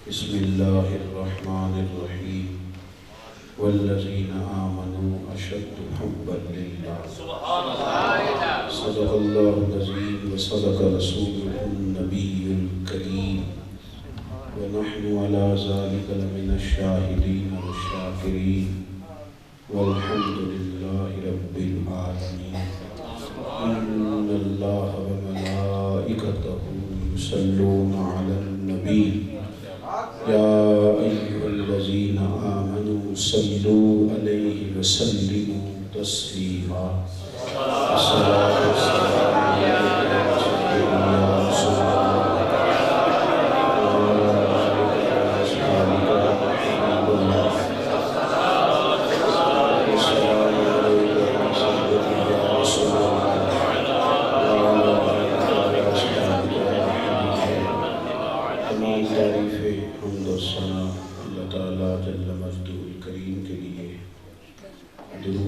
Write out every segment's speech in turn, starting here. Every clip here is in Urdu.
بسم اللہ الرحمن الرحیم والذین آمنوا اشد حبا للہ صدق اللہ العظیم وصدق رسولہ النبی الکریم ونحن علی ذلک لمن الشاہدین والشاکرین والحمد للہ رب العالمین ان اللہ وملائکتہ یصلون علی النبی یا ایھا الذین آمنوا صلوا علیہ وسلموا تسلیما الصلاۃ والسلام علیک یا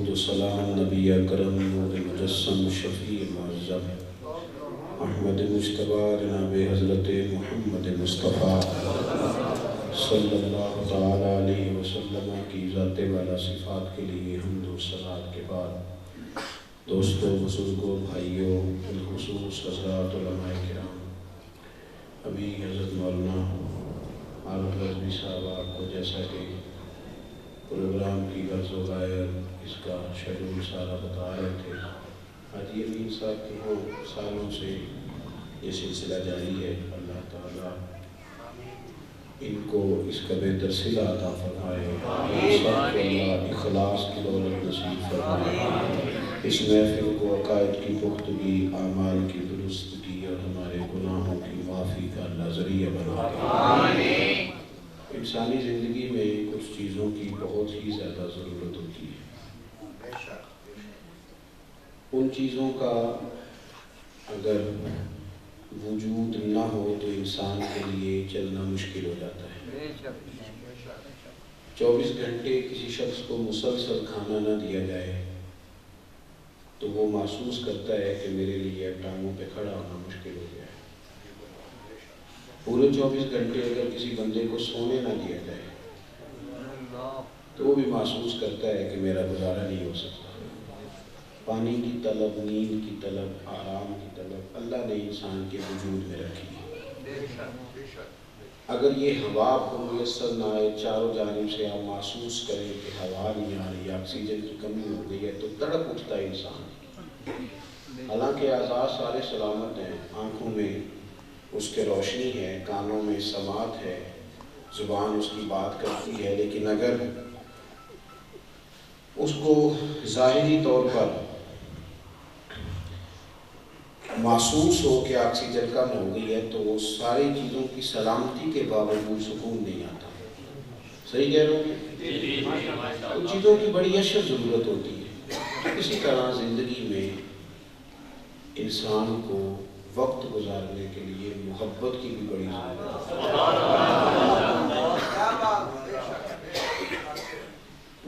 رسول اللہ نبی اکرم نور مجسم شفیع معظم احمد مجتبی جناب حضرت محمد مصطفیٰ صلی اللہ تعالیٰ علیہ وسلم کی ذات والا صفات کے لیے حمد و ثناء کے بعد دوستوں بزرگوں بھائیوں بالخصوص حضرات علماء کرام ابھی حضرت مولانا عارف رضوی صاحب آپ کو جیسا کہ پروگرام کی غرض و غایت اس کا شیڈول سارا بتا رہے تھے. حاجی امین صاحب کی وہ سالوں سے یہ سلسلہ جاری ہے. اللہ تعالیٰ ان کو اس کا بہتر صلہ عطا فرمائے. اللہ اخلاص کی دولت نصیب فرمائے. اس محفل کو عقائد کی پختگی اعمال کی درستگی اور ہمارے گناہوں کی معافی کا اللہ ذریعہ بنا دے. انسانی زندگی میں کچھ چیزوں کی بہت ہی زیادہ ضرورت ہوتی ہے. ان چیزوں کا اگر وجود نہ ہو تو انسان کے لیے چلنا مشکل ہو جاتا ہے. 24 گھنٹے کسی شخص کو مسلسل کھانا نہ دیا جائے تو وہ محسوس کرتا ہے کہ میرے لیے ٹانگوں پہ کھڑا ہونا مشکل ہو گیا ہے. پورے 24 گھنٹے اگر کسی بندے کو سونے نہ دیا جائے تو وہ بھی محسوس کرتا ہے کہ میرا گزارا نہیں ہو سکتا. پانی کی طلب، نیند کی طلب، آرام کی طلب اللہ نے انسان کے وجود میں رکھی ہے. اگر یہ ہوا آپ کو میسر نہ آئے، چاروں جانب سے آپ محسوس کریں کہ ہوا نہیں آ رہی، آکسیجن کی کمی ہو گئی ہے تو تڑپ اٹھتا ہے انسان. حالانکہ اعضاء سارے سلامت ہیں، آنکھوں میں اس کے روشنی ہے، کانوں میں سماعت ہے، زبان اس کی بات کرتی ہے، لیکن اگر اس کو ظاہری طور پر محسوس ہو کہ آکسیجن کم ہو گئی ہے تو وہ ساری چیزوں کی سلامتی کے باوجود سکون نہیں آتا. صحیح کہہ رہا ہوں؟ ان چیزوں کی بڑی اشد ضرورت ہوتی ہے. اسی طرح زندگی میں انسان کو وقت گزارنے کے لیے محبت کی بھی بڑی ضرورت ہے.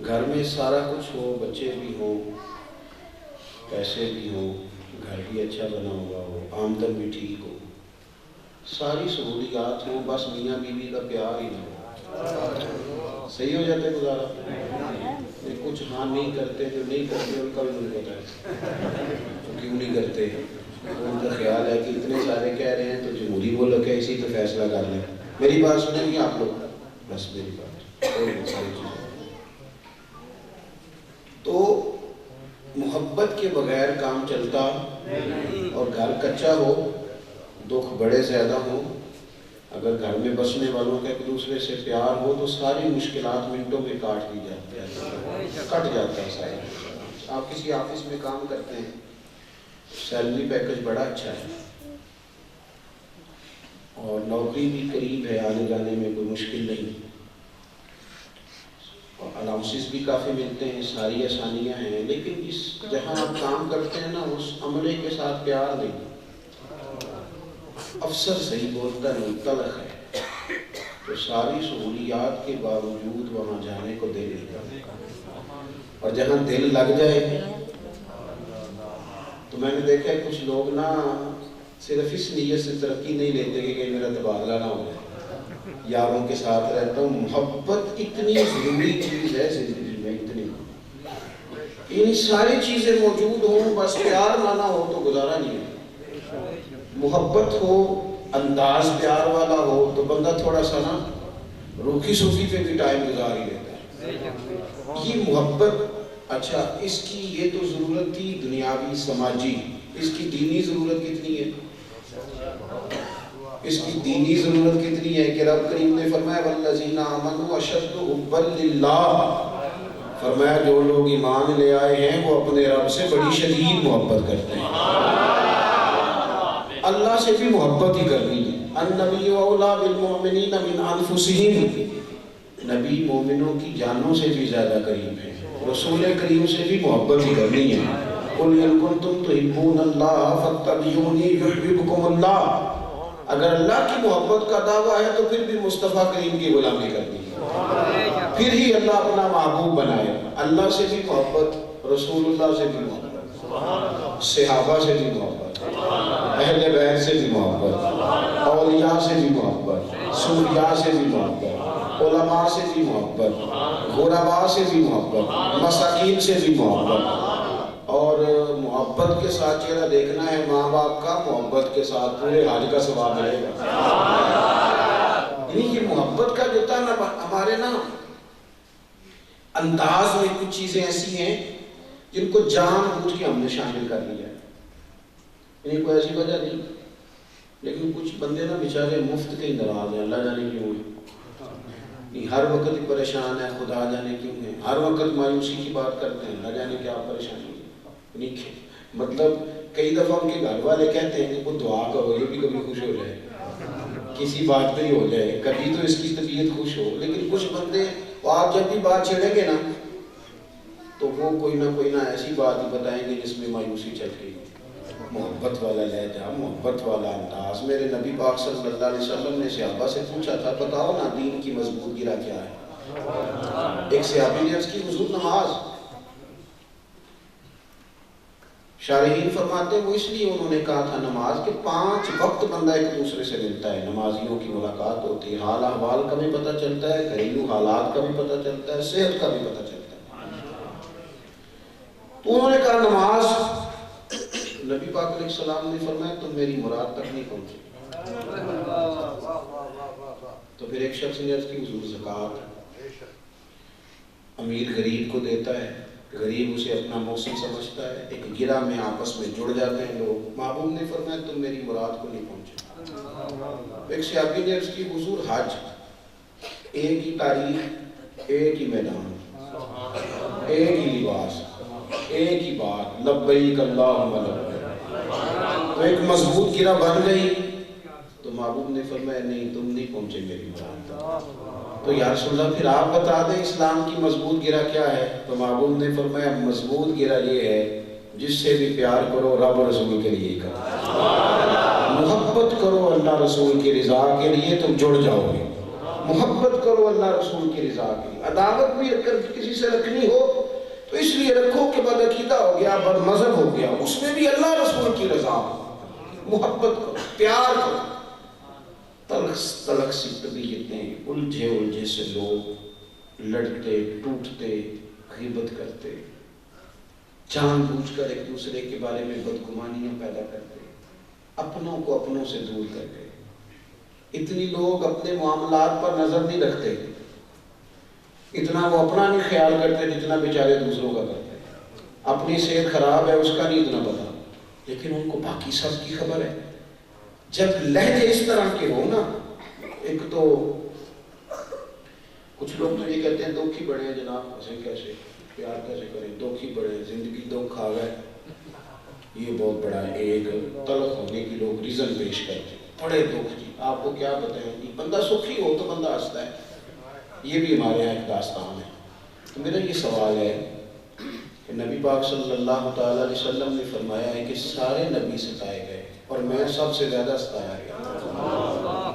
گھر میں سارا کچھ ہو، بچے بھی ہوں، پیسے بھی ہوں، گھر بھی اچھا بنا ہوا ہو، آمدن بھی ٹھیک ہو، ساری سہولیات ہوں، بس میاں بیوی کا پیار ہی نہ ہو. صحیح ہو جاتا ہے گزارا. کچھ ہاں نہیں کرتے، جو نہیں کرتے ان کا بھی مجھے پتا ہے تو کیوں نہیں کرتے. ان کا خیال ہے کہ اتنے سارے کہہ رہے ہیں تو جمہوری ملک ہے، اسی پہ فیصلہ کر لیں. میری بات سنیں گے آپ لوگ؟ بس میری بات ساری چیزیں. تو محبت کے بغیر کام چلتا اور گھر کچا ہو، دکھ بڑے زیادہ ہوں. اگر گھر میں بسنے والوں کا ایک دوسرے سے پیار ہو تو ساری مشکلات منٹوں میں کاٹ دی جاتی ہے، کٹ جاتا ہے سارا. آپ کسی آفس میں کام کرتے ہیں، سیلری پیکج بڑا اچھا ہے اور نوکری بھی قریب ہے، آنے جانے میں کوئی مشکل نہیں، اور الاؤنسز بھی کافی ملتے ہیں، ساری آسانیاں ہیں، لیکن جس جہاں آپ کام کرتے ہیں نا اس عملے کے ساتھ پیار نہیں. افسر صحیح بولتا نہیں، تلخ ہے، تو ساری سہولیات کے باوجود وہاں جانے کو دل نہیں کرتا. اور جہاں دل لگ جائے تو میں نے دیکھا ہے کچھ لوگ نا صرف اس نیت سے ترقی نہیں لیتے کہ میرا تبادلہ نہ ہو جائے. یاروں کے ساتھ رہتا ہوں. محبت اتنی ضروری چیز ہے زندگی میں، اتنی ان ساری چیزیں موجود ہوں، بس پیار نہ ہو تو گزارا نہیں ہے. محبت ہو، انداز پیار والا ہو تو بندہ تھوڑا سا نا روکھی سوکھی پہ بھی ٹائم گزار ہی لیتا ہے. یہ محبت، اچھا اس کی یہ تو ضرورت تھی دنیاوی سماجی، اس کی دینی ضرورت کتنی ہے؟ اس کی دینی ضرورت کتنی ہے کہ رب کریم نے فرمایا والذین آمنوا اشد حبا للہ، فرمایا جو لوگ ایمان لے آئے ہیں وہ اپنے رب سے بڑی شدید محبت کرتے ہیں. اللہ سے بھی محبت ہی کرنی ہے. النبی اولیٰ بالمؤمنین من انفسہم، نبی مومنوں کی جانوں سے بھی زیادہ قریب ہے. رسول کریم سے بھی محبت ہی کرنی ہے. قل ان کنتم تحبون اللہ فاتبعونی یحببکم اللہ. اگر اللہ کی محبت کا دعویٰ ہے تو پھر بھی مصطفیٰ کریم کی غلامی کرنی ہے، پھر ہی اللہ اپنا محبوب بنائے. اللہ سے بھی محبت، رسول اللہ سے بھی محبت، صحابہ سے بھی محبت، اہل بیت سے بھی محبت، اولیاء سے بھی محبت، صوفیاء سے بھی محبت، علماء سے بھی محبت، غرباء سے بھی محبت، مساکین سے بھی محبت. اور محبت کے ساتھ چہرہ دیکھنا ہے ماں باپ کا، محبت کے ساتھ پورے حج کا ثواب ملے گا. یعنی کہ محبت کا جو تھا نا ہمارے نا انداز میں کچھ چیزیں ایسی ہیں جن کو جان بوجھ کے ہم نے شامل کر لیا ہے. یعنی کوئی ایسی وجہ نہیں، لیکن کچھ بندے نا بیچارے مفت کے ہی ناراض ہیں، اللہ جانے کیوں ہے. ہر وقت ہی پریشان ہے، خدا جانے کیوں ہے. ہر وقت مایوسی کی بات کرتے ہیں، اللہ جانے کیا پریشانی ہے. مطلب کئی دفعہ ان کے گھر والے کہتے ہیں کہ وہ دعا کرو یہ بھی کبھی خوش ہو جائے، کسی بات پہ ہی ہو جائے، کبھی تو اس کی طبیعت خوش ہو. لیکن کچھ بندے آپ جب بھی بات چھیڑیں گے نا تو وہ کوئی نہ ایسی بات ہی بتائیں گے جس میں مایوسی چل گئی. محبت والا لہجہ، محبت والا انداز. میرے نبی پاک صلی اللہ علیہ وسلم نے صحابہ سے پوچھا تھا بتاؤ نا دین کی مضبوط گرہ کیا ہے. ایک صحابی نے عرض کی حضور نماز. شارحین فرماتے ہیں وہ اس لیے انہوں نے کہا تھا نماز کہ 5 وقت بندہ ایک دوسرے سے ملتا ہے، نمازیوں کی ملاقات ہوتی ہے، حال احوال کا بھی پتہ چلتا ہے، گھریلو حالات کا بھی پتہ چلتا ہے، صحت کا بھی پتہ چلتا ہے. تو انہوں نے کہا نماز. نبی پاک علیہ السلام نے فرمایا تم میری مراد تک نہیں پہنچے. تو پھر ایک شخص نے عرض کی حضور زکوٰۃ. امیر غریب کو دیتا ہے، غریب اسے اپنا محسن سمجھتا ہے، ایک گرہ میں آپس میں جڑ جاتے ہیں لوگ. محبوب نے فرمایا تم میری مراد کو نہیں پہنچے. ایک صحابی نے عرض کی حضور حج، ایک ہی تاریخ، ایک ہی میدان، ایک ہی لباس، ایک ہی بات، لبیک اللہم لبیک. تو ایک مضبوط گرہ بن گئی. تو محبوب نے فرمایا نہیں تم نہیں پہنچے میری مراد. تو یا رسول اللہ پھر آپ بتا دیں اسلام کی مضبوط گرہ کیا ہے. تو محبوب نے فرمایا مضبوط گرہ یہ ہے جس سے بھی پیار کرو رب رسول کے لیے کرو، محبت کرو اللہ رسول کی رضا کے لیے تم جڑ جاؤ گے. محبت کرو اللہ رسول کی رضا کے لیے. عداوت بھی اگر کسی سے رکھنی ہو تو اس لیے رکھو کہ بد عقیدہ ہو گیا، بد مذہب ہو گیا، اس میں بھی اللہ رسول کی رضا ہو. محبت کرو، پیار کرو. تلخ سی طبیعتیں، الجھے سے لوگ لڑتے ٹوٹتے، غیبت کرتے، جان بوجھ کر ایک دوسرے کے بارے میں بدگمانیاں پیدا کرتے، اپنوں کو اپنوں سے دور کر گئے. اتنی لوگ اپنے معاملات پر نظر نہیں رکھتے، اتنا وہ اپنا نہیں خیال کرتے جتنا بیچارے دوسروں کا کرتے. اپنی صحت خراب ہے اس کا نہیں اتنا پتا، لیکن ان کو باقی سب کی خبر ہے. جب لہجے اس طرح کے ہو نا، ایک تو کچھ لوگ تو یہ کہتے ہیں دکھ ہی بڑے ہیں جناب، اسے کیسے پیار کیسے کریں، دکھ ہی بڑے ہیں، زندگی دکھ آ گئے. یہ بہت بڑا ہے. ایک تلخ ہونے کی لوگ ریزن پیش کرتے ہیں، بڑے دکھ جی آپ کو کیا بتائیں جی. بندہ سکھی ہو تو بندہ ہنستا ہے. یہ بھی ہمارے یہاں ایک داستان ہے. تو میرا یہ سوال ہے کہ نبی پاک صلی اللہ تعالیٰ علیہ وسلم نے فرمایا ہے کہ سارے نبی ستائے گئے اور میں سب سے زیادہ ستایا گیا.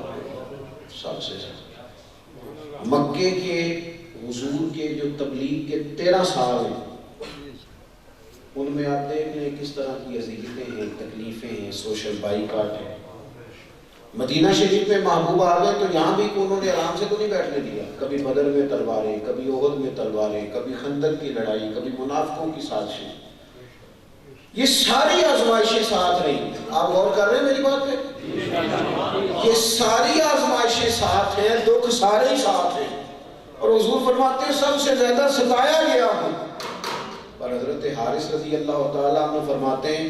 سب سے زیادہ. مکے کے حضور کے جو تبلیغ کے 13 سال ہیں ان میں آپ دیکھ لیں کس طرح کی اذیتیں ہیں، تکلیفیں ہیں، سوشل بائیکاٹ ہے. مدینہ شریف میں محبوب آ گئے تو یہاں بھی انہوں نے آرام سے تو نہیں بیٹھنے دیا. کبھی بدر میں تلواریں، کبھی احد میں تلواریں، کبھی خندق کی لڑائی، کبھی منافقوں کی سازشیں. یہ ساری آزمائشیں ساتھ رہی. آپ غور کر رہے ہیں میری بات پہ؟ یہ ساری آزمائشیں ساتھ ہیں، دکھ سارے ہی ساتھ ہیں. اور حضور فرماتے ہیں سب سے زیادہ ستایا گیا ہوں. پر حضرت حارث رضی اللہ تعالیٰ عنہ فرماتے ہیں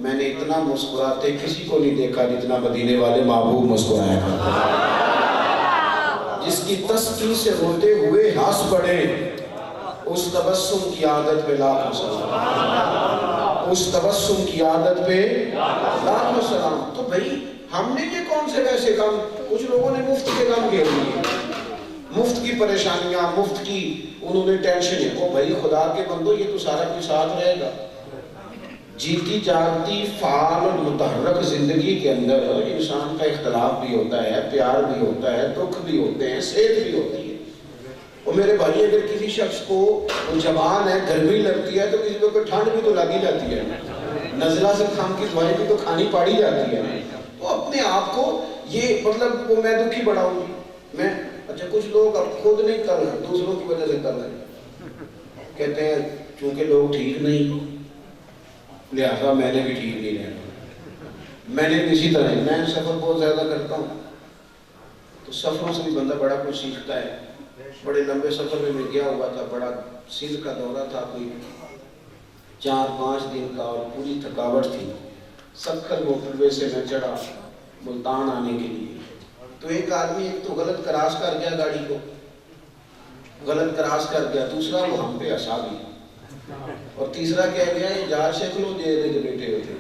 میں نے اتنا مسکراتے کسی کو نہیں دیکھا جتنا مدینے والے محبوب مسکرایا کرتے ہیں. جس کی تسکین سے روتے ہوئے ہنس پڑے اس تبسم کی عادت پہ لاکھوں سلام. اس تبسم کی عادت پہ لاکھوں سلام. تو بھائی ہم نے یہ کون سے ویسے کام، کچھ لوگوں نے مفت کے کام کیے لیے، مفت کی پریشانیاں، مفت کی انہوں نے ٹینشن. وہ بھائی خدا کے بندو یہ تو سارا کچھ ساتھ رہے گا. جیتی جاگتی فعال اور متحرک زندگی کے اندر انسان کا اختلاف بھی ہوتا ہے، پیار بھی ہوتا ہے، دکھ بھی ہوتے ہیں، صحت بھی ہوتی ہے. اور میرے بھائی اگر کسی شخص کو جوان ہے، گرمی لگتی ہے تو کسی کو ٹھنڈ بھی تو لگی جاتی ہے، نزلہ سے کھام کی دوائی بھی تو کھانی پڑی جاتی ہے. تو اپنے آپ کو یہ مطلب وہ میں دکھی بڑھاؤں گی میں. اچھا کچھ لوگ اب خود نہیں کر رہے، دوسروں کی وجہ سے کر رہے، کہتے ہیں چونکہ لوگ ٹھیک نہیں لہذا میں نے بھی ٹھیک نہیں رہنا. میں نے اسی طرح میں سفر بہت زیادہ کرتا ہوں تو سفروں سے بھی بندہ بڑا کچھ سیکھتا ہے. بڑے لمبے سفر میں گیا ہوا تھا، بڑا سندھ کا دورہ تھا، کوئی 4-5 دن کا، اور پوری تھکاوٹ تھی. سکھر موٹر وے سے میں چڑھا ملتان آنے کے لیے. تو ایک آدمی ایک تو غلط کراس کر گیا، گاڑی کو غلط کراس کر گیا، دوسرا وہ ہم پہ ہنسا بھی، اور تیسرا کہہ گیا یہ جار شیخ لو دے دے جو بیٹے ہوتے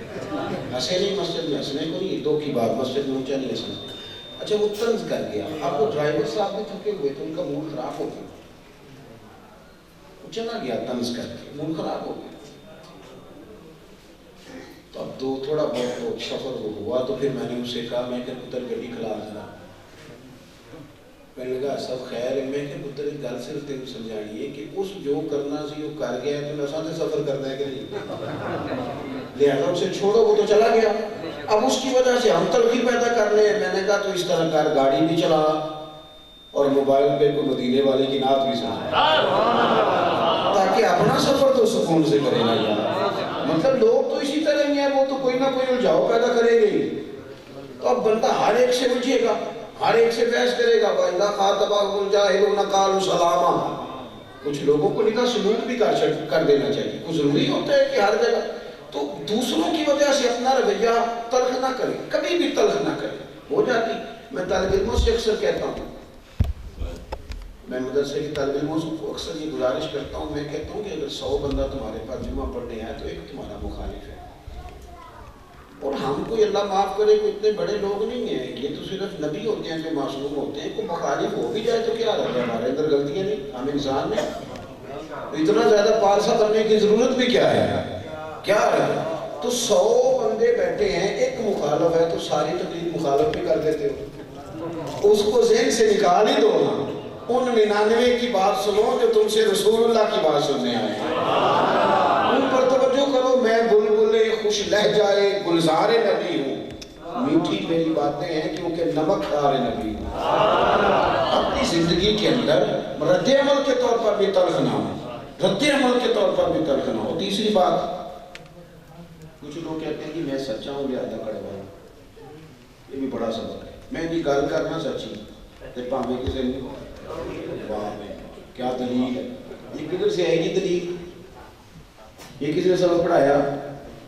ہنسے نہیں مسجد میں، ہنسنے کو نہیں، دو کی بات مسجد میں اونچا نہیں ہنسنا. اچھا وہ طنز کر گیا. اب وہ ڈرائیور صاحب بھی تھکے ہوئے تو ان کا موڈ خراب ہو گیا، وہ چلا گیا طنز کر کے، موڈ خراب ہو گیا. تو اب تھوڑا بہت سفر ہوا تو پھر میں نے اسے کہا میں کہ پتر گڈی کھلا دینا. میں نے کہا سب خیر ہے. میں کہ پتر ایک گل صرف تین سمجھانی ہے کہ اس جو کرنا سی وہ کر گیا ہے تو میں سفر کرنا ہے کہ نہیں، لہذا اسے چھوڑو، وہ تو چلا گیا. اب اس کی وجہ سے ہم تلخی پیدا کر لیں. میں نے کہا تو اس طرح کر، گاڑی بھی چلا اور موبائل پہ کوئی مدینے والے کی نعت بھی سنا، تاکہ اپنا سفر تو سکون سے کرے نا یار. مطلب لوگ تو اسی طرح ہی ہیں، وہ تو کوئی نہ کوئی الجھاؤ پیدا کرے گی. تو اب بندہ ہر ایک سے الجھے گا، ہر ایک سے بحث کرے گا. وَإِذَا خَاطَبَهُمُ الْجَاهِلُونَ قَالُوا سَلَامًا. کچھ لوگوں کو نکاح سلوک بھی کر دینا چاہیے. کچھ ضروری ہوتا ہے کہ ہر جگہ تو دوسروں کی وجہ سے اپنا رویہ تلخ نہ کرے، کبھی بھی تلخ نہ کرے. ہو جاتی. میں طالب علموں سے اکثر کہتا ہوں، میں مدرسے کے طالب علموں کو اکثر یہ گزارش کرتا ہوں، میں کہتا ہوں کہ اگر 100 بندہ تمہارے پاس جمعہ پڑھنے آئے تو ایک تمہارا مخالف ہے. اور ہم کوئی اللہ معاف کرے کوئی اتنے بڑے لوگ نہیں ہیں، یہ تو صرف نبی ہوتے ہیں جو معصوم ہوتے ہیں. کوئی مخالف ہو بھی جائے تو کیا رہتا ہے، ہمارے اندر غلطیاں نہیں، ہم انسان ہیں. اتنا زیادہ پارسا کرنے کی ضرورت بھی کیا ہے، کیا ہے. تو 100 بندے بیٹھے ہیں، ایک مخالف ہے تو ساری تقریر مخالف بھی کر دیتے ہو. اس کو ذہن سے نکال ہی دو نا. ان 99 کی بات سنو جو تم سے رسول اللہ کی بات سننے آئے ہیں، ان پر توجہ کرو. میں بلبلے خوش لہجائے گلزار نبی ہوں، میٹھی میری باتیں ہیں کیونکہ نمک دار نبی ہوں. اپنی زندگی کے اندر رد عمل کے طور پر بھی تلخ نہ ہو، رد عمل کے طور پر بھی تلخ نہ ہو. تیسری بات، کچھ لوگ کہتے ہیں کہ میں سچا ہوں لہذا کڑوا ہوں. یہ بھی بڑا سبق ہے. میں بھی گل کرنا سچی پھر پاویں کسی نے واہ میں کیا دلیل ہے، یہ کدھر سے آئے گی دلیل؟ یہ کسی نے سبق پڑھایا؟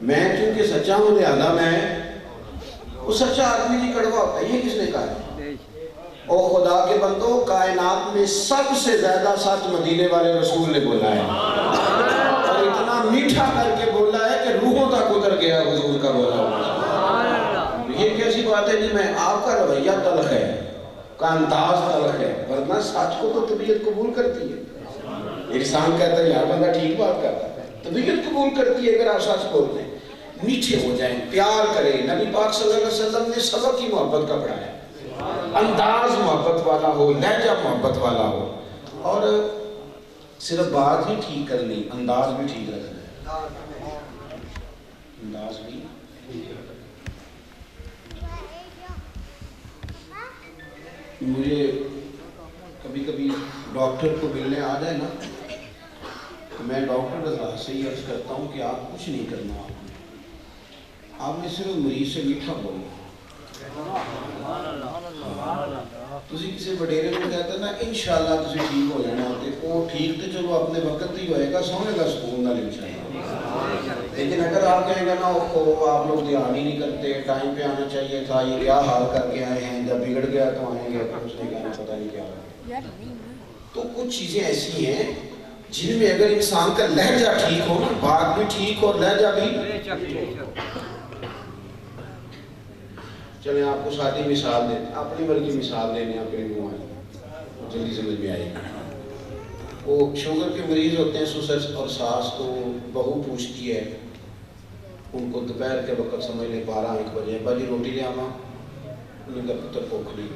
میں چونکہ سچا ہوں لہذا میں، وہ سچا آدمی نہیں کڑوا ہوتا ہے. یہ کس نے کہا ہے؟ او خدا کے بندو، کائنات میں سب سے زیادہ سچ مدینے والے رسول نے بولا ہے، اور اتنا میٹھا کر کے بولا ہے کہ روحوں تک اتر گیا حضور کا بولا. یہ کیسی بات ہے جی؟ میں آپ کا رویہ تلخ ہے، کا انداز تلخ ہے، ورنہ سچ کو تو طبیعت قبول کرتی ہے. انسان کہتا ہے یار بندہ ٹھیک بات کرتا ہے، طبیعت قبول کرتی ہے اگر آپ سچ بولتے ہیں. میٹھے ہو جائیں، پیار کریں. نبی پاک صلی اللہ علیہ وسلم نے سبق ہی محبت کا پڑھایا. انداز محبت والا ہو، لہجہ محبت والا ہو، اور صرف بات ہی ٹھیک کرنی، انداز بھی ٹھیک رکھنا ہے. انداز بھی مجھے کبھی کبھی ڈاکٹر کو ملنے آ جائے نا تو میں ڈاکٹر حضرات سے یہ عرض کرتا ہوں کہ آپ کچھ نہیں کرنا، آپ نے صرف مریض سے میٹھا بولنا۔ تسی کسی وڈیرے کو کہتے ہیں نا انشاءاللہ تسی ٹھیک ہو جانا، وہ ٹھیک تو چلو اپنے وقت ہی ہوئے گا، سونے گا سکون نال انشاءاللہ۔ لیکن اگر آپ کہیں گے نا آپ لوگ دھیان ہی نہیں کرتے، ٹائم پہ آنا چاہیے تھا، یہ کیا حال کر کے آئے ہیں، جب بگڑ گیا تو آئیں گے، تو اس نے کہنا پتہ نہیں کیا ہو۔ تو کچھ چیزیں ایسی ہیں جن میں اگر انسان کا لہجہ ٹھیک ہو نا، بات بھی ٹھیک اور لہجہ بھی۔ چلیں آپ کو سادی مثال دیں، اپنی مرضی مثال دینے اپنے منہ میں جلدی سمجھ میں آئے گی۔ وہ شوگر کے مریض ہوتے ہیں، سسر اور ساس، تو بہو پوچھتی ہے ان کو دوپہر کے وقت سمجھ لیں 12-1 بجے، باجی روٹی لے آواں؟ انہوں نے کہا پتر بھوک نہیں۔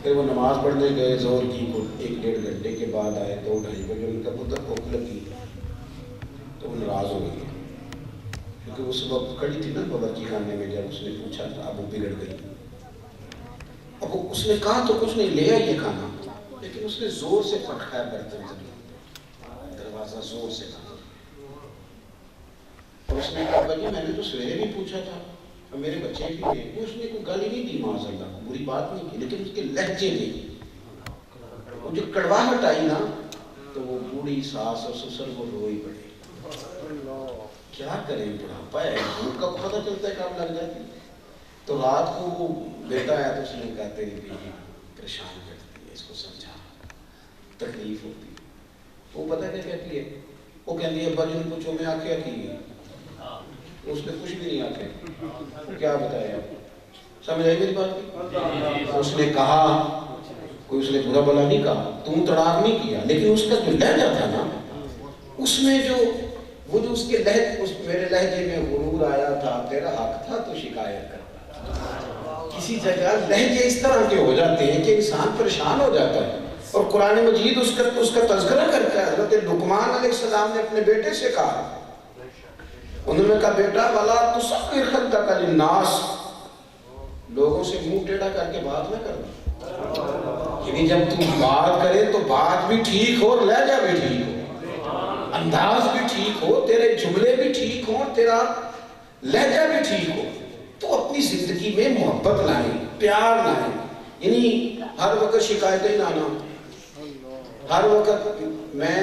پھر وہ نماز پڑھنے گئے زور کی، 1-1.5 گھنٹے کے بعد آئے 2-2.5 بجے، انہوں نے کہا پتر بھوک لگی، تو وہ ناراض ہو گئی کیونکہ اس وقت کھڑی تھی نا باورچی خانے میں، جب اس نے پوچھا تھا اب وہ بگڑ گئی۔ اب اس نے کہا تو کچھ نہیں، لے آئیے کھانا، لیکن اس نے زور سے پٹکایا برتن سے، دروازہ زور سے کھانا۔ اور اس نے کہا بھائی میں نے تو سویرے بھی پوچھا تھا اور میرے بچے بھی تھے، اس نے کوئی گالی نہیں دی، معاذ اللہ بری بات نہیں کی، لیکن اس کے لہجے نے وہ جو کڑواہٹ آئی نا، تو وہ بوڑھی ساس اور سسر کو روئی پڑے۔ کیا کریں، بڑھاپا ہے، ان کا پتہ چلتا ہے کام لگ جاتی۔ تو رات کو وہ بیٹا آیا تو اس نے کہا تیری بیوی پریشان کرتی ہے، اس کو سمجھا، تکلیف ہوتی ہے۔ وہ پتہ کیا کہتی ہے؟ وہ کہتی ہے ابا جی نے پوچھو میں آنکھیں کی ہے، اس نے کچھ بھی نہیں آنکھیں، کیا بتایا؟ سمجھ آئی میری بات کی؟ اس نے کہا، کوئی اس نے برا بلا نہیں کہا، تم تڑاک نہیں کیا، لیکن اس کا جو لہجہ تھا نا، اس میں جو وہ جو اس کے میرے لہجے میں غرور آیا تھا، تیرا حق تھا تو شکایت کرتا۔ کسی جگہ لہجے اس طرح کے ہو جاتے ہیں کہ انسان پریشان ہو جاتا ہے، اور قرآن مجید اس کا تذکرہ کرتا ہے۔ حضرت لقمان علیہ السلام نے اپنے بیٹے سے کہا، انہوں نے کہا بیٹا وَلَا تُصَغِّرْ خَدَّكَ لِلنَّاسِ، لوگوں سے منہ ٹیڑھا کر کے بات نہ کرنا، یعنی جب تم بات کرے تو بات بھی ٹھیک ہو اور لہجہ بھی ٹھیک ہو، انداز بھی ٹھیک ہو، تیرے جملے بھی ٹھیک ہو، تیرا لہجہ بھی ٹھیک ہو، تو اپنی زندگی میں محبت لائیں، پیار لائیں، یعنی ہر وقت شکایتیں لانا۔ ہر وقت میں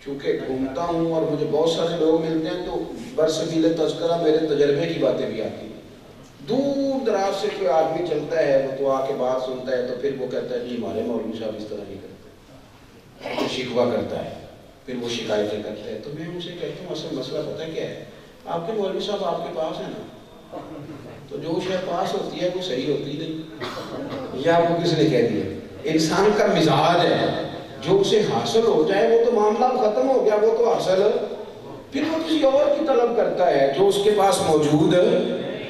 چونکہ گھومتا ہوں اور مجھے بہت سارے لوگ ملتے ہیں تو برسبیل تذکرہ میرے تجربے کی باتیں بھی آتی ہیں۔ دور دراز سے کوئی آدمی چلتا ہے، وہ تو آ کے بات سنتا ہے، تو پھر وہ کہتا ہے جی ہمارے مولوی صاحب اس طرح نہیں کرتے، وہ شکوہ کرتا ہے، پھر وہ شکایتیں کرتا ہے۔ تو میں ان سے کہتا ہوں اصل مسئلہ پتہ کیا ہے، آپ کے مولوی صاحب آپ کے پاس ہیں نا، تو جو شے پاس ہوتی ہے وہ صحیح ہوتی نہیں، یا وہ کس نے کہہ دیا؟ انسان کا مزاج ہے، جو اسے حاصل ہو جائے وہ تو معاملہ ختم ہو گیا، وہ تو حاصل ہے، پھر وہ کسی اور کی طلب کرتا ہے جو اس کے پاس موجود ہے۔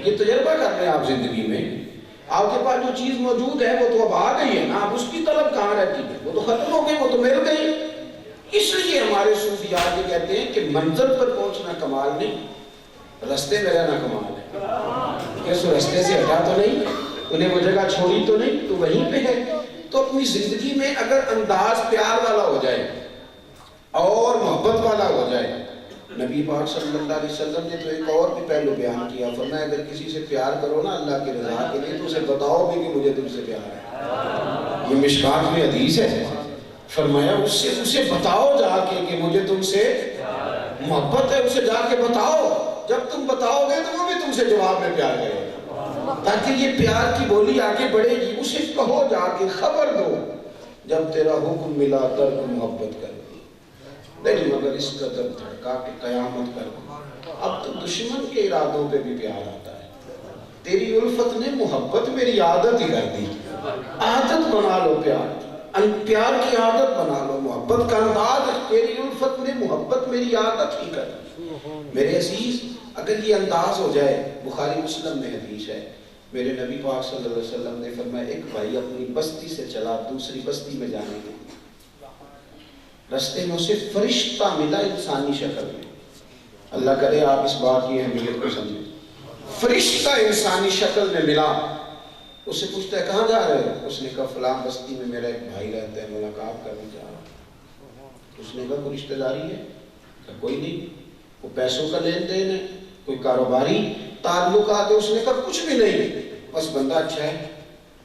یہ تجربہ کر رہے ہیں آپ زندگی میں، آپ کے پاس جو چیز موجود ہے وہ تو اب آ گئی ہے نا، اب اس کی طلب کہاں رہتی ہے، وہ تو ختم ہو گئی، وہ تو مل گئی۔ اس لیے ہمارے صوفیاء یہ کہتے ہیں کہ منزل پر پہنچنا کمال نہیں، رستے میں رہنا کمال ہے۔ اس رستے سے ہٹا تو نہیں، انہیں وہ جگہ چھوڑی تو نہیں، تو وہیں پہ ہے۔ تو اپنی زندگی میں اگر انداز پیار والا ہو جائے اور محبت والا ہو جائے، نبی پاک صلی اللہ علیہ وسلم نے تو ایک اور بھی پہلو بیان کیا، فرمایا اگر کسی سے پیار کرو نا اللہ کی رضا کے لیے تو اسے بتاؤ بھی کہ مجھے تم سے پیار ہے۔ یہ مشکات میں حدیث ہے، فرمایا اسے بتاؤ جا کے کہ مجھے تم سے محبت ہے، اسے جا کے بتاؤ، جب تم بتاؤ گے تو وہ بھی تم سے جواب میں پیار کرے گا، تاکہ یہ پیار کی بولی آگے بڑھے گی۔ اسے کہو جا کے، خبر دو، جب تیرا حکم ملا ترک محبت کر دی، نہیں مگر اس قدر دھڑکا کہ قیامت کر دی۔ اب تو دشمن کے ارادوں پہ بھی پیار آتا ہے، تیری الفت نے محبت میری عادت ہی کر دی، عادت بنا لو پیار، پیار کی عادت بنا لو، محبت کا انداز، تیری الفت نے محبت میری عادت ہی کر دی۔ میرے عزیز اگر یہ انداز ہو جائے، بخاری مسلم میں حدیث ہے، میرے نبی پاک صلی اللہ علیہ وسلم نے فرمایا ایک بھائی اپنی بستی سے چلا دوسری بستی میں جانے کے لیے، رستے میں اسے فرشتہ ملا انسانی شکل میں، اللہ کرے آپ اس بات کی اہمیت کو سمجھیں، فرشتہ انسانی شکل میں ملا، اس سے پوچھتا ہے کہاں جا رہے ہو؟ اس نے کہا فلاں بستی میں میرا ایک بھائی رہتا ہے، ملاقات کرنے جا رہا ہوں۔ اس نے کہا کوئی رشتہ داری ہے؟ کہا کوئی نہیں۔ کوئی پیسوں کا لین دین ہے؟ کوئی کاروباری تعلقات ہے؟ اس نے کہا کچھ بھی نہیں، بس بندہ اچھا ہے،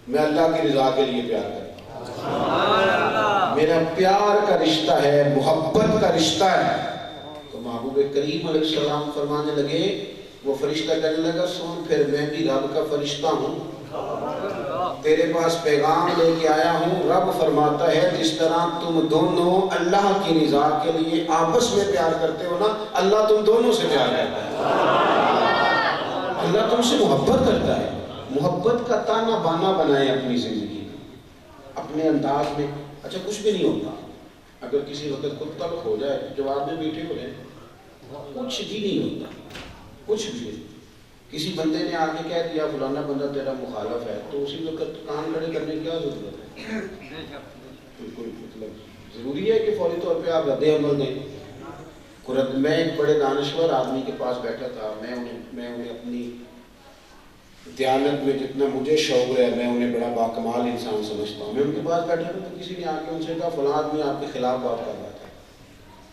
میں اللہ کی رضا کے لیے پیار کرتا ہوں، میرا پیار کا رشتہ ہے، محبت کا رشتہ ہے۔ تو محبوب کریم علیہ السلام فرمانے لگے، وہ فرشتہ کہنے لگا سن پھر میں بھی رب کا فرشتہ ہوں، تیرے پاس پیغام لے کے آیا ہوں۔ رب فرماتا ہے جس طرح تم دونوں اللہ کی رضا کے لیے آپس میں پیار کرتے ہو نا، اللہ تم دونوں سے پیار کرتا ہے، اللہ تم سے محبت کرتا ہے۔ محبت کا تانا بانا بنائے اپنی زندگی میں، اپنے انداز میں۔ اچھا کچھ بھی نہیں ہوتا، اگر کسی وقت خود تلخ ہو جائے جواب میں میٹھے ہو جائے، کچھ بھی نہیں ہوتا، کچھ بھی نہیں۔ کسی بندے نے آ کے کہہ دیا فلانا بندہ تیرا مخالف ہے، تو اسی وقت کان کھڑے کرنے کی کیا ضرورت ہے؟ بالکل مطلب ضروری ہے کہ فوری طور پہ آپ رد عمل دیں۔ میں ایک بڑے دانشور آدمی کے پاس بیٹھا تھا، میں انہیں اپنی دیانت میں جتنا مجھے شوق ہے میں انہیں بڑا باکمال انسان سمجھتا ہوں۔ میں ان کے پاس بیٹھا تھا تو کسی نے آ کے ان سے کہا فلاں آدمی آپ کے خلاف بات کر رہا تھا،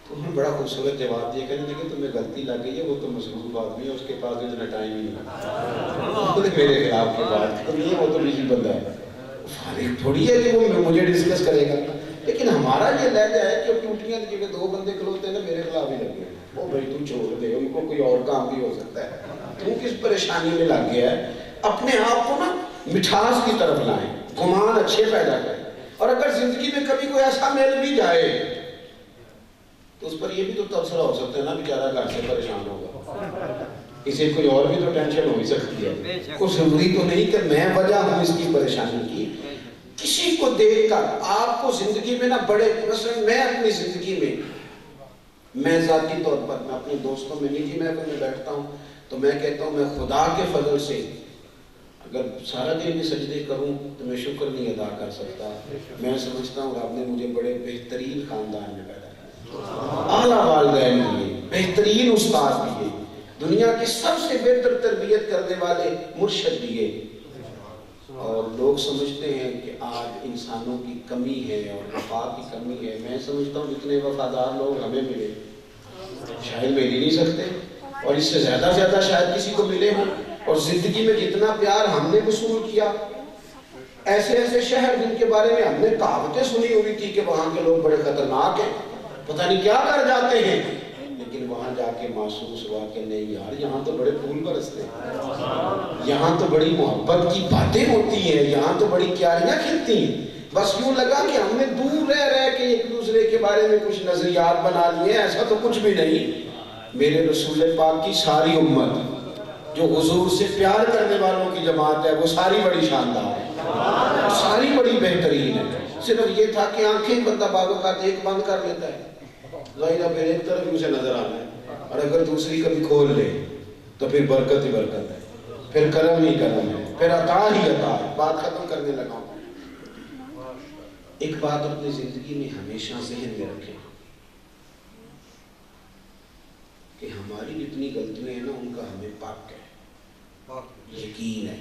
تو انہوں نے بڑا خوبصورت جواب دیا، کہنے لگے تمہیں غلطی لگ گئی ہے، وہ تو مصروف آدمی ہے، اس کے پاس اتنا ٹائم ہی نہیں، میرے خلاف کی بات تو نہیں ہے، وہ تو بزی بندہ ہے، فارغ تھوڑی ہے کہ وہ مجھے ڈسکس کرے گا۔ لیکن ہمارا یہ لہجہ ہے کہ ٹوٹیاں کی جگہ دو بندے کھلوتے ہیں نا، میرے خلاف ہی لگے ہیں، وہ بھائی تم چھوڑ دے، ان کو کوئی اور کام بھی ہو سکتا ہے، تم کس پریشانی میں لگ گیا ہے۔ اپنے آپ کو نا مٹھاس کی طرف لائیں، گمان اچھے پیدا کریں، اور اگر زندگی میں کبھی کوئی ایسا مل بھی جائے تو اس پر یہ بھی تو تبصرہ ہو سکتا ہے نا، بیچارہ گھر سے پریشان ہوگا، اسے کوئی اور بھی تو ٹینشن ہو ہی سکتی ہے، کوئی ضروری تو نہیں کہ میں وجہ ہوں اس کی پریشانی کی۔ کسی کو دیکھ کر آپ کو زندگی میں نا بڑے، مثلا میں اپنی زندگی میں ذاتی طور پر میں اپنے دوستوں میں نجی محفل میں بیٹھتا ہوں تو میں کہتا ہوں میں خدا کے فضل سے اگر سارا دن میں سجدے کروں تو میں شکر نہیں ادا کر سکتا۔ میں سمجھتا ہوں رب نے مجھے بڑے بہترین خاندان میں پیدا کیا، اعلیٰ والدین دیے، بہترین استاد دیے، دنیا کی سب سے بہتر تربیت کرنے والے مرشد دیے، اور لوگ سمجھتے ہیں کہ آج انسانوں کی کمی ہے اور وفا کی کمی ہے۔ میں سمجھتا ہوں جتنے وفادار لوگ ہمیں ملے شاید مل ہی نہیں سکتے، اور اس سے زیادہ شاید کسی کو ملے ہوں، اور زندگی میں جتنا پیار ہم نے وصول کیا، ایسے ایسے شہر جن کے بارے میں ہم نے کہاوتیں سنی ہوئی تھی کہ وہاں کے لوگ بڑے خطرناک ہیں، پتہ نہیں کیا کر جاتے ہیں، لیکن وہاں جا کے محسوس ہوا کہ نہیں یار یہاں تو بڑے پھول برستے ہیں، یہاں تو بڑی محبت کی باتیں ہوتی ہیں، یہاں تو بڑی کیاریاں کھلتی ہیں۔ بس یوں لگا کہ ہم نے دور رہ کے ایک دوسرے کے بارے میں کچھ نظریات بنا لیے، ایسا تو کچھ بھی نہیں۔ میرے رسول پاک کی ساری امت جو حضور سے پیار کرنے والوں کی جماعت ہے، وہ ساری بڑی شاندار ہے، ساری بڑی بہترین ہے۔ صرف یہ تھا کہ آنکھیں بندہ بعض اوقات ایک بند کر لیتا ہے، ظاہرہ پھر ایک طرف اسے نظر آنا ہے، اور اگر دوسری کبھی کھول لے تو پھر برکت ہی برکت ہے، پھر کرم ہی کرم ہے، پھر عطا ہی عطا ہے۔ بات ختم کرنے لگا ہوں۔ ایک بات اپنی زندگی میں ہمیشہ ذہن میں رکھیں کہ ہماری جتنی غلطیاں ہیں نا ان کا ہمیں پاک ہے، یقین ہے،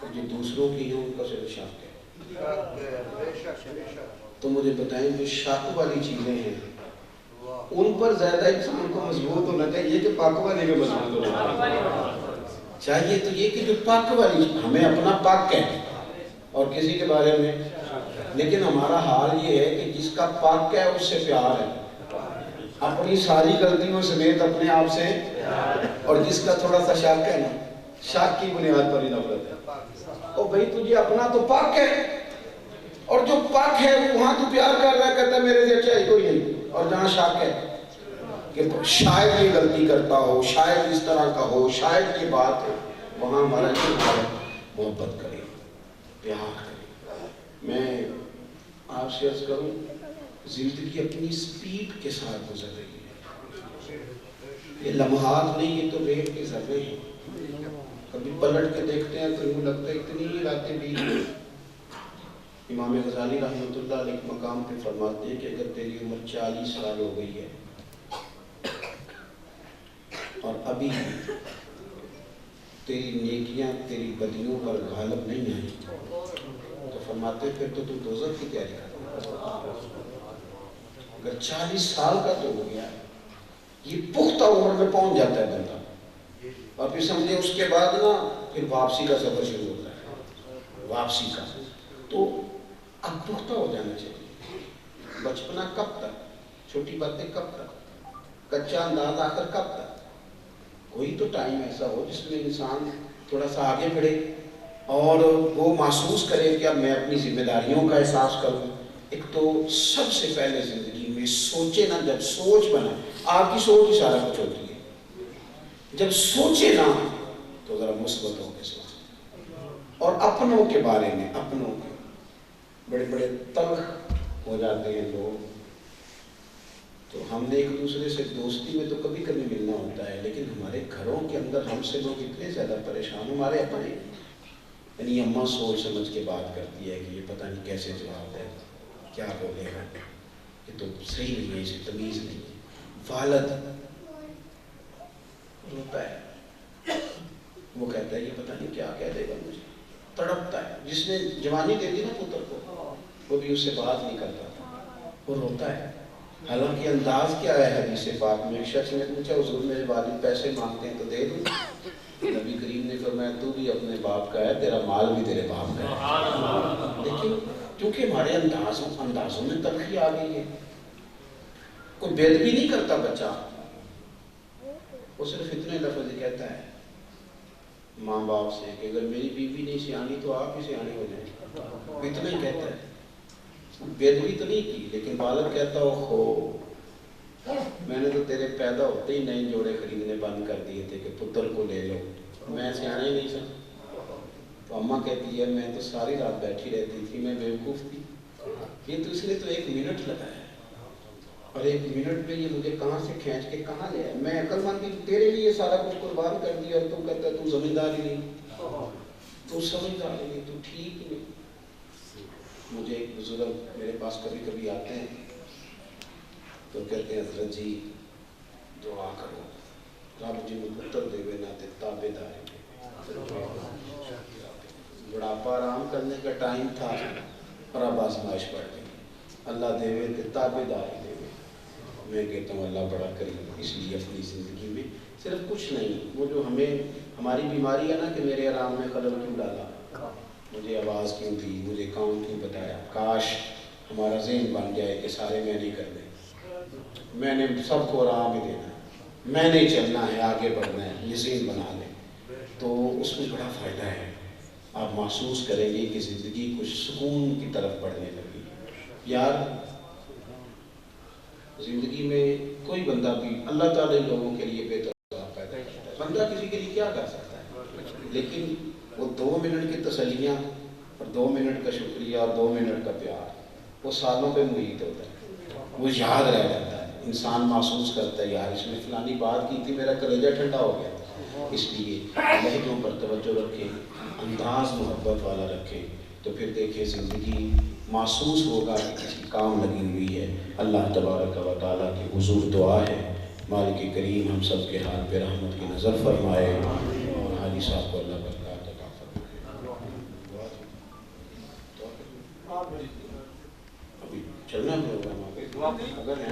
اور جو دوسروں کی ہیں ان کا صرف شک ہے۔ تو مجھے بتائیں جو شک والی چیزیں ہیں ان پر زیادہ انسان کو مضبوط ہونا چاہیے کہ پاک والی میں مضبوط ہونا چاہیے؟ تو یہ کہ جو پاک والی ہمیں اپنا پاک ہے اور کسی کے بارے میں، لیکن ہمارا حال یہ ہے کہ جس کا پاک ہے اس سے پیار ہے، اپنی ساری غلطیوں سمیت اپنے آپ سے، اور جس کا تھوڑا سا شک ہے نا، شک کی بنیاد پر ہی نفرت ہے۔ او بھائی تجھے اپنا تو پاک ہے، اور جو پاک ہے وہاں تو پیار کر رہا ہے، کہتا ہے میرے سے اچھا ہی کوئی نہیں، اور جہاں شک ہے کہ شاید یہ غلطی کرتا ہو، شاید اس طرح کا ہو، شاید یہ بات ہے، وہاں ہمارا یہ حال ہے، محبت کرے، پیار کرے۔ میں آپ سے عرض کروں زندگی اپنی سپیڈ کے ساتھ گزر رہی ہے، یہ لمحات نہیں، یہ تو ریت کے ذرے ہیں، کبھی پلٹ کے دیکھتے ہیں تو یوں لگتا ہے اتنی راتیں بیت گئی۔ امام غزالی رحمۃ اللہ علیہ ایک مقام پہ فرماتے ہیں کہ اگر تیری عمر 40 سال ہو گئی ہے اور ابھی تیری نیکیاں تیری بدیوں پر غالب نہیں آئیں، تو فرماتے پھر تو دوزخ کی تیاری کر۔ اگر 40 سال کا تو ہو گیا، یہ پختہ عمر میں پہنچ جاتا ہے بندہ، اور پھر سمجھے اس کے بعد نا پھر واپسی کا سفر شروع ہوتا ہے، واپسی کا۔ تو اب پختہ ہو جانا چاہیے۔ بچپنا کب تک، چھوٹی باتیں کب تک، کچا انداز آخر کب تک؟ کوئی تو ٹائم ایسا ہو جس میں انسان تھوڑا سا آگے بڑھے اور وہ محسوس کرے کہ اب میں اپنی ذمہ داریوں کا احساس کروں۔ ایک تو سب سے پہلے زندگی میں سوچے نا، جب سوچ بنا، آپ کی سوچ ہی سارا کچھ ہوتی ہے، جب سوچے نا تو ذرا مثبت ہو کے سوچے، اور اپنوں کے بارے میں، اپنوں کے بڑے بڑے تلخ ہو جاتے ہیں لوگ۔ تو ہم نے ایک دوسرے سے دوستی میں تو کبھی کبھی ملنا ہوتا ہے، لیکن ہمارے گھروں کے اندر ہم سے لوگ اتنے زیادہ پریشان، ہمارے اپنے، یعنی اماں سوچ سمجھ کے بات کرتی ہے کہ یہ پتہ نہیں کیسے جواب دے، کیا بولے گا، یہ تو صحیح نہیں ہے، اسے تمیز نہیں ہے۔ والد روتا ہے، وہ کہتا ہے یہ پتہ نہیں کیا کہہ دے گا مجھے، تڑپتا ہے۔ جس نے جوانی دے دی نا پتر کو، وہ بھی اس سے بات نہیں کرتا، وہ روتا ہے۔ حالانکہ انداز کیا ہے حدیث پاک میں؟ ایک شخص نے پوچھا حضور میرے والد پیسے مانگتے ہیں تو دے دوں؟ نبی کریم نے فرمایا تو بھی اپنے باپ کا ہے، تیرا مال بھی تیرے باپ کا ہے۔ لیکن کیونکہ ہمارے اندازوں میں تلخی آ گئی ہے، کوئی بے ادبی نہیں کرتا بچہ، وہ صرف اتنے لفظ کہتا ہے ماں باپ سے کہ اگر میری بیوی نہیں سیانی تو آپ ہی سیانے ہو جائیں، اتنا ہی کہتا ہے۔ بے ادبی تو نہیں کی، لیکن والد کہتا ہو میں نے تو تیرے پیدا ہوتے ہی نئے جوڑے خریدنے بند کر دیے تھے کہ پتر کو لے لو، میں سیانے ہی نہیں سا۔ تو اماں کہتی ہے میں تو ساری رات بیٹھی رہتی تھی، میں بیوقوف تھی، یہ تو اس نے تو 1 منٹ لگایا، اور 1 منٹ میں یہ مجھے کہاں سے کھینچ کے کہاں لے آیا۔ میں عقل مند تیرے لیے سارا کچھ قربان کر دیا، اور تو کہتا ہے تو زمیندار ہی نہیں، تو سمجھدار ہی نہیں، تو ٹھیک ہی نہیں۔ مجھے ایک بزرگ میرے پاس کبھی کبھی آتے ہیں تو کہتے ہیں حضرت جی دعا کرو، رب جی میں پتر دے نہ تے تابے داری دے۔ بڑھاپا آرام کرنے کا ٹائم تھا اور اب آزمائش پڑ گئی، اللہ دے تے تابے داری دے۔ میں کہتا ہوں اللہ بڑا کریم، اس لیے اپنی زندگی میں صرف کچھ نہیں، وہ جو ہمیں ہماری بیماری ہے نا کہ میرے آرام میں خلل کیوں ڈالا، مجھے آواز کیوں دی، مجھے کام کیوں بتایا۔ کاش ہمارا ذہن بن جائے کہ سارے میں نہیں کرنے، میں نے سب کو آرام ہی دینا ہے، میں نے چلنا ہے، آگے بڑھنا ہے، یہ ذہن بنا لیں تو اس میں بڑا فائدہ ہے۔ آپ محسوس کریں گے کہ زندگی کچھ سکون کی طرف بڑھنے لگی۔ یار زندگی میں کوئی بندہ بھی، اللہ تعالیٰ لوگوں کے لیے بہتر پیدا کرتا ہے، بندہ کسی کے لیے کیا کر سکتا ہے، لیکن وہ 2 منٹ کی تسلیاں اور 2 منٹ کا شکریہ اور 2 منٹ کا پیار وہ سالوں پہ محیط ہوتا ہے، وہ یاد رہ جاتا ہے، انسان محسوس کرتا ہے یار اس نے فلانی بات کی تھی، میرا کلیجہ ٹھنڈا ہو گیا تھا۔ اس لیے لہجوں پر توجہ رکھیں، انداز محبت والا رکھیں، تو پھر دیکھیں زندگی محسوس ہوگا کہ کسی کام لگی ہوئی ہے۔ اللہ تبارک و تعالیٰ کی حضور دعا ہے مالک کریم ہم سب کے حال پہ رحمت کی نظر فرمائے، اور حاجی صاحب کو اللہ برکات عطا فرمائے۔ ابھی چلنا پروگرام آگے، اگر ہیں